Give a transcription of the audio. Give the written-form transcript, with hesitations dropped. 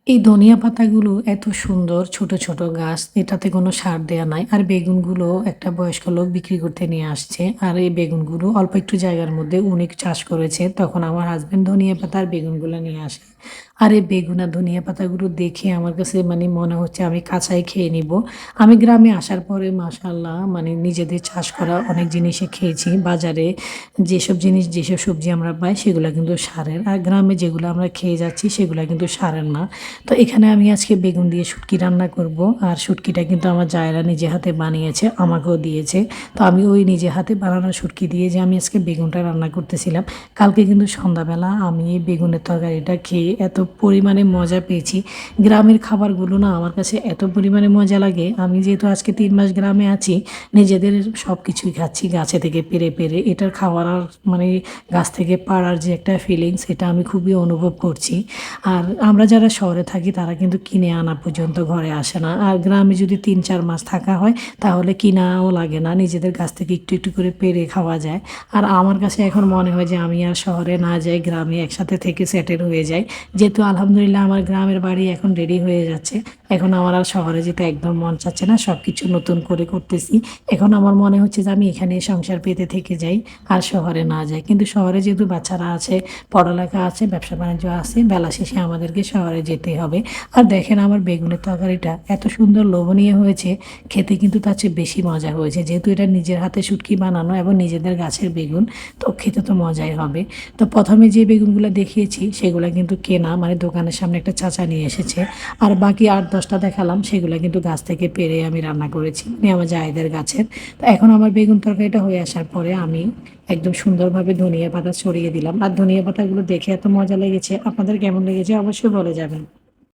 এই ধনিয়া পাতাগুলো এত সুন্দর ছোট, ছোট গাছ। এটাতে কোনো সার দেয়া নাই। আর বেগুনগুলো একটা বয়স্ক লোক বিক্রি করতে নিয়ে আসছে। আর এই বেগুনগুলো অল্প একটু জায়গার মধ্যে উনি চাষ করেছে। তখন আমার হাসব্যান্ড ধনিয়া পাতা আর বেগুনগুলো নিয়ে আসে। আর এই বেগুন আর ধনিয়া পাতাগুলো দেখে আমার কাছে মানে মনে হচ্ছে আমি কাঁচাই খেয়ে নিবো। আমি গ্রামে আসার পরে মাশাআল্লাহ মানে নিজেদের চাষ করা অনেক জিনিসই খেয়েছি। বাজারে যেসব জিনিস যেসব সবজি আমরা পাই সেগুলা কিন্তু সারের। আর গ্রামে যেগুলো আমরা খেয়ে যাচ্ছি সেগুলা কিন্তু সারের না। তো এখানে আমি আজকে বেগুন দিয়ে শুটকি রান্না করব। আর শুটকিটা কিন্তু আমার জায়েরা নিজে হাতে বানিয়েছে, আমাকেও দিয়েছে। তো আমি ওই নিজে হাতে বানানো শুটকি দিয়ে যে আমি আজকে বেগুনটা রান্না করতেছিলাম। কালকে কিন্তু সন্ধ্যাবেলা আমি এই বেগুনের তরকারিটা খেয়ে এত পরিমাণে মজা পেয়েছি। গ্রামের খাবারগুলো না আমার কাছে এত পরিমাণে মজা লাগে। আমি যেহেতু আজকে ৩ মাস গ্রামে আছি, নিজেদের সব কিছুই খাচ্ছি গাছে থেকে পেড়ে, পেড়ে। এটার খাওয়ার আর মানে গাছ থেকে পাড়ার যে একটা ফিলিংস এটা আমি খুবই অনুভব করছি। আর আমরা যারা শহরে থাকি তারা কিন্তু কিনে আনা পর্যন্ত ঘরে আসে না। আর গ্রামে যদি ৩-৪ মাস থাকা হয় তাহলে কিনাও লাগে না। নিজেদের গাছ থেকে একটু, একটু করে পেড়ে খাওয়া যায়। আর আমার কাছে এখন মনে হয় যে আমি আর শহরে না যাই, গ্রামে একসাথে থেকে সেটেল হয়ে যাই। যেহেতু আলহামদুলিল্লাহ আমার গ্রামের বাড়ি এখন রেডি হয়ে যাচ্ছে। এখন আমার আর শহরে যেতে একদম মন চাচ্ছে না। সবকিছু নতুন করে করতেছি। এখন আমার মনে হচ্ছে যে আমি এখানেই সংসার পেতে থেকে যাই আর শহরে না যাই। কিন্তু শহরে যেহেতু বাচ্চারা আছে, পড়ালেখা আছে, ব্যবসা-বাণিজ্য আছে, বেলা শেষে আমাদেরকে শহরে যেতেই হবে। আর দেখেন আমার বেগুনের তরকারিটা এত সুন্দর লোভনীয় হয়েছে, খেতে কিন্তু তার চেয়ে বেশি মজা হয়েছে। যেহেতু এটা নিজের হাতে শুটকি বানানো এবং নিজেদের গাছের বেগুন, তো খেতে তো মজাই হবে। তো ১ম এ যে বেগুনগুলা দেখিয়েছি সেগুলা কিন্তু কেনা, মানে দোকানের সামনে একটা চাচা নিয়ে এসেছে। আর বাকি ৮-১০ টা দেখালাম সেগুলা কিন্তু গাছ থেকে পেড়ে আমি রান্না করেছি। মানে আমার জায়েদের গাছের। তো এখন আমার বেগুন তরকারিটা হয়ে আসার পরে আমি একদম সুন্দরভাবে ধনিয়া পাতা ছড়িয়ে দিলাম। আর ধনিয়া পাতাগুলো দেখে এত মজা লেগেছে। আপনাদের কেমন লেগেছে অবশ্যই বলে যাবেন।